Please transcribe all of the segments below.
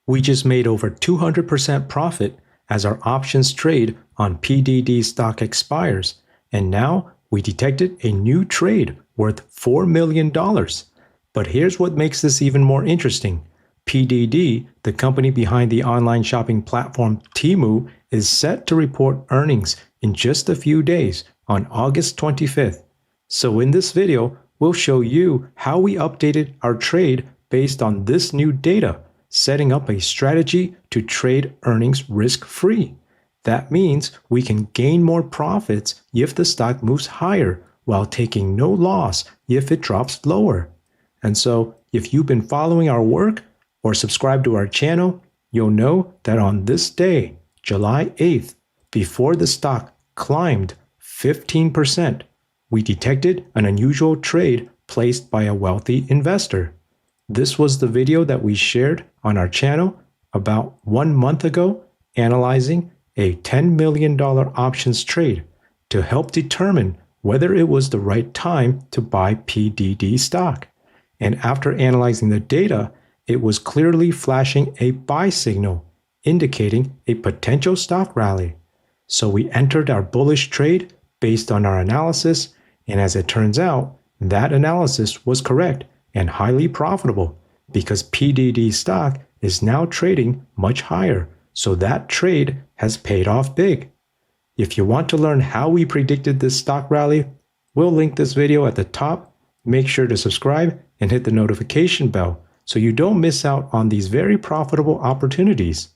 We just made over 200% profit as our options trade on PDD stock expires, and now we detected a new trade worth $4 million. But here's what makes this even more interesting. PDD, the company behind the online shopping platform Temu, is set to report earnings in just a few days on August 25th. So in this video, we'll show you how we updated our trade based on this new data, setting up a strategy to trade earnings risk-free. That means we can gain more profits if the stock moves higher while taking no loss if it drops lower. And so if you've been following our work or subscribed to our channel, you'll know that on this day, July 8th, before the stock climbed 15%, we detected an unusual trade placed by a wealthy investor. This was the video that we shared on our channel about 1 month ago, analyzing a $10 million options trade to help determine whether it was the right time to buy PDD stock. And after analyzing the data, it was clearly flashing a buy signal, indicating a potential stock rally. So we entered our bullish trade based on our analysis, and as it turns out, that analysis was correct and highly profitable because PDD stock is now trading much higher, so that trade has paid off big. If you want to learn how we predicted this stock rally, we'll link this video at the top. Make sure to subscribe and hit the notification bell so you don't miss out on these very profitable opportunities.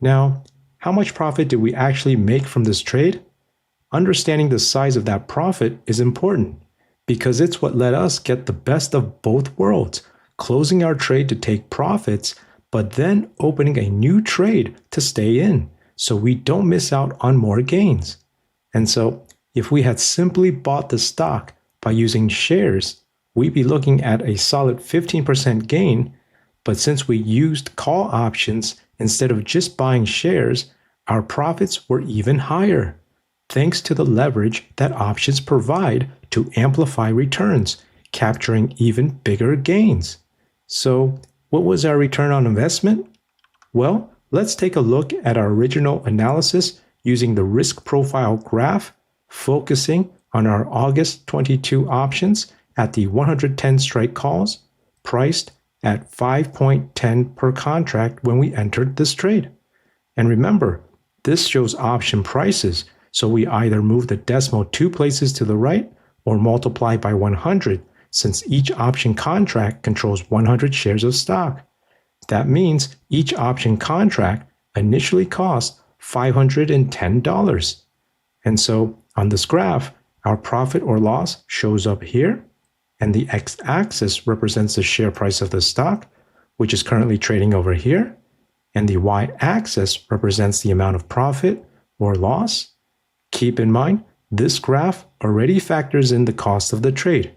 Now, how much profit did we actually make from this trade? Understanding the size of that profit is important because it's what let us get the best of both worlds, closing our trade to take profits, but then opening a new trade to stay in so we don't miss out on more gains. And so if we had simply bought the stock by using shares, we'd be looking at a solid 15% gain, but since we used call options instead of just buying shares, our profits were even higher, thanks to the leverage that options provide to amplify returns, capturing even bigger gains. So, what was our return on investment? Well, let's take a look at our original analysis using the risk profile graph, focusing on our August 22 options at the 110 strike calls, priced at 5.10 per contract when we entered this trade. And remember, this shows option prices, so we either move the decimal 2 places to the right or multiply by 100, since each option contract controls 100 shares of stock. That means each option contract initially costs $510. And so on this graph, our profit or loss shows up here, and the x-axis represents the share price of the stock, which is currently trading over here, and the y-axis represents the amount of profit or loss. Keep in mind, this graph already factors in the cost of the trade.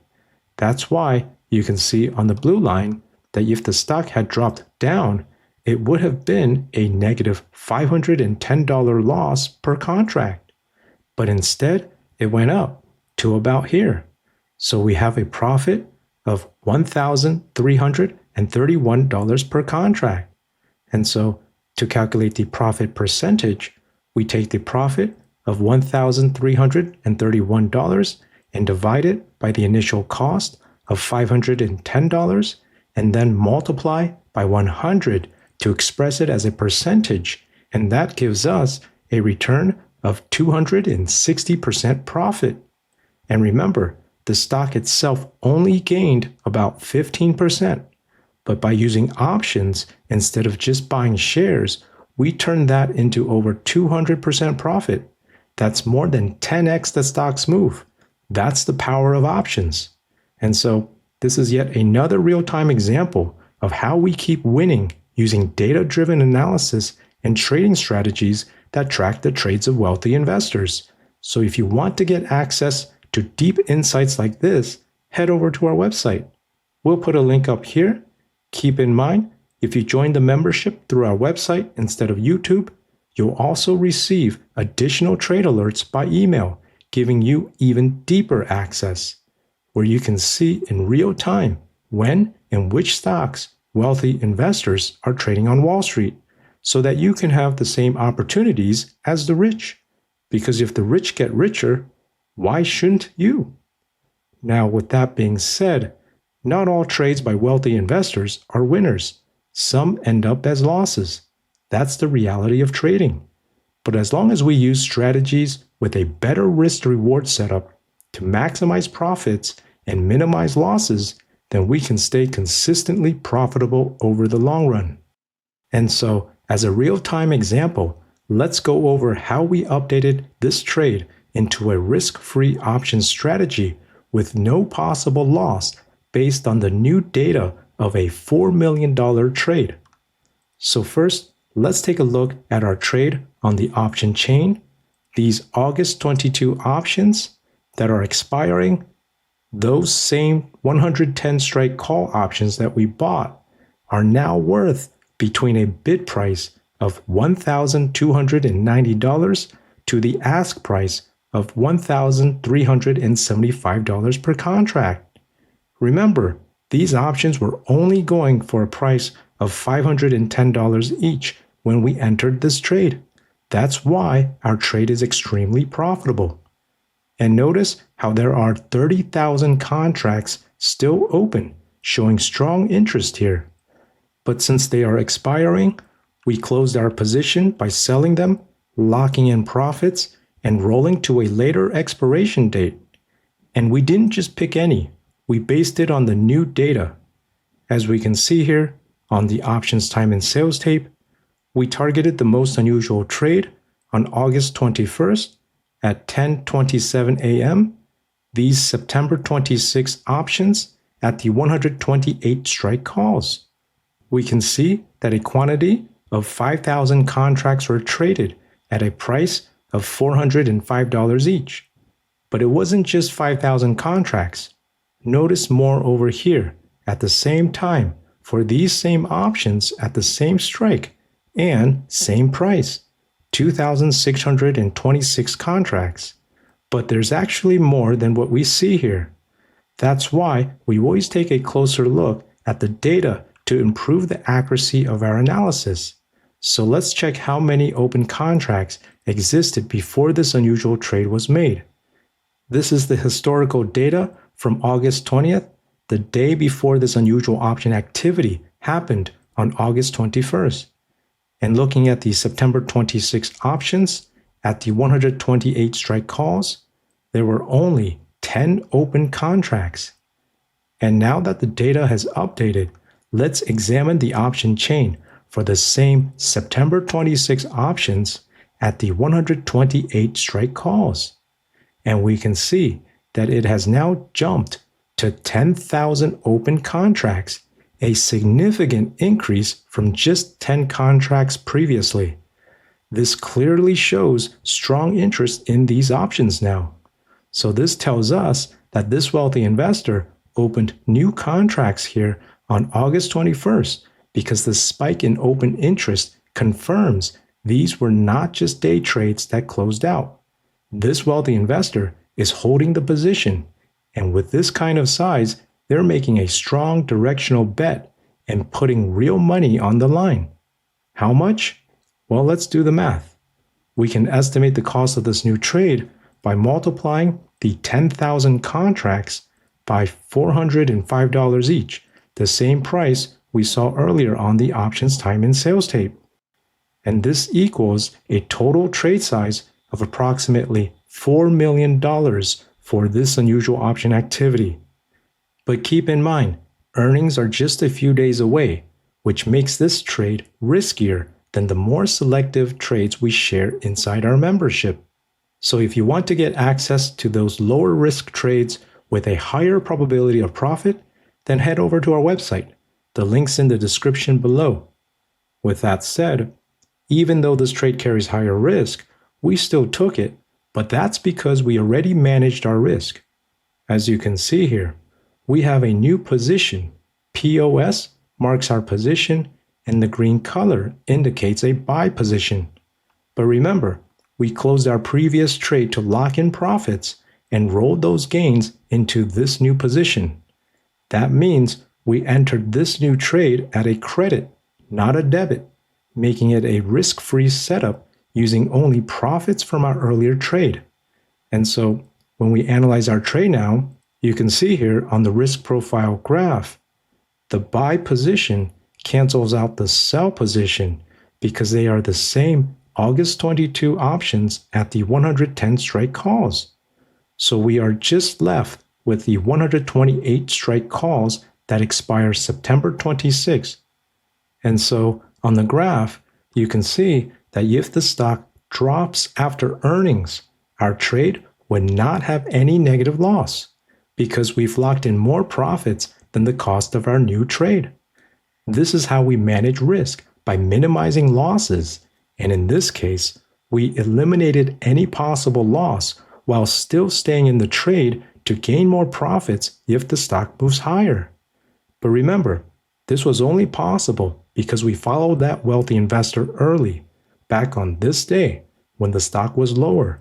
That's why you can see on the blue line that if the stock had dropped down, it would have been a negative $510 loss per contract. But instead, it went up to about here. So we have a profit of $1,331 per contract. And so to calculate the profit percentage, we take the profit of $1,331 and divide it by the initial cost of $510 and then multiply by 100 to express it as a percentage, and that gives us a return of 260% profit. And remember, the stock itself only gained about 15%, but by using options instead of just buying shares, we turned that into over 200% profit. That's more than 10x the stock's move. That's the power of options. And so this is yet another real-time example of how we keep winning using data-driven analysis and trading strategies that track the trades of wealthy investors. So if you want to get access to deep insights like this, head over to our website. We'll put a link up here. Keep in mind, if you join the membership through our website instead of YouTube, you'll also receive additional trade alerts by email, giving you even deeper access, where you can see in real time when and which stocks wealthy investors are trading on Wall Street so that you can have the same opportunities as the rich. Because if the rich get richer, why shouldn't you? Now, with that being said, not all trades by wealthy investors are winners. Some end up as losses. That's the reality of trading. But as long as we use strategies with a better risk-to-reward setup to maximize profits and minimize losses, then we can stay consistently profitable over the long run. And so, as a real-time example, let's go over how we updated this trade into a risk-free option strategy with no possible loss based on the new data of a $4 million trade. So first, let's take a look at our trade on the option chain. These August 22 options that are expiring, those same 110 strike call options that we bought are now worth between a bid price of $1,290 to the ask price of $1,375 per contract. Remember, these options were only going for a price of $510 each when we entered this trade. That's why our trade is extremely profitable. And notice how there are 30,000 contracts still open, showing strong interest here. But since they are expiring, we closed our position by selling them, locking in profits, and rolling to a later expiration date. And we didn't just pick any, we based it on the new data. As we can see here on the options time and sales tape, we targeted the most unusual trade on August 21st at 10:27 a.m., these September 26 options at the 128 strike calls. We can see that a quantity of 5,000 contracts were traded at a price of $405 each. But it wasn't just 5,000 contracts. Notice more over here at the same time for these same options at the same strike and same price, 2,626 contracts. But there's actually more than what we see here. That's why we always take a closer look at the data to improve the accuracy of our analysis. So let's check how many open contracts existed before this unusual trade was made. This is the historical data from August 20th, the day before this unusual option activity happened on August 21st. And looking at the September 26 options at the 128 strike calls, there were only 10 open contracts. And now that the data has updated, let's examine the option chain for the same September 26 options at the 128 strike calls. And we can see that it has now jumped to 10,000 open contracts, a significant increase from just 10 contracts previously. This clearly shows strong interest in these options now. So this tells us that this wealthy investor opened new contracts here on August 21st because the spike in open interest confirms these were not just day trades that closed out. This wealthy investor is holding the position, and with this kind of size, they're making a strong directional bet and putting real money on the line. How much? Well, let's do the math. We can estimate the cost of this new trade by multiplying the 10,000 contracts by $405 each, the same price we saw earlier on the options time and sales tape. And this equals a total trade size of approximately $4 million for this unusual option activity. But keep in mind, earnings are just a few days away, which makes this trade riskier than the more selective trades we share inside our membership. So if you want to get access to those lower risk trades with a higher probability of profit, then head over to our website. The link's in the description below. With that said, even though this trade carries higher risk, we still took it, but that's because we already managed our risk. As you can see here, we have a new position. POS marks our position, and the green color indicates a buy position. But remember, we closed our previous trade to lock in profits and rolled those gains into this new position. That means we entered this new trade at a credit, not a debit, making it a risk-free setup using only profits from our earlier trade. And so when we analyze our trade now, you can see here on the risk profile graph, the buy position cancels out the sell position because they are the same August 22 options at the 110 strike calls. So we are just left with the 128 strike calls that expire September 26. And so on the graph, you can see that if the stock drops after earnings, our trade would not have any negative loss because we've locked in more profits than the cost of our new trade. This is how we manage risk, by minimizing losses, and in this case, we eliminated any possible loss while still staying in the trade to gain more profits if the stock moves higher. But remember, this was only possible because we followed that wealthy investor early, back on this day when the stock was lower.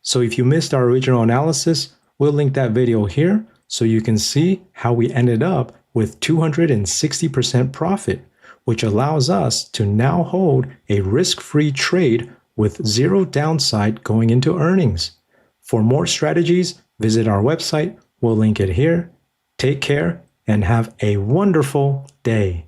So if you missed our original analysis, we'll link that video here so you can see how we ended up with 260% profit, which allows us to now hold a risk-free trade with zero downside going into earnings. For more strategies, visit our website. We'll link it here. Take care and have a wonderful day.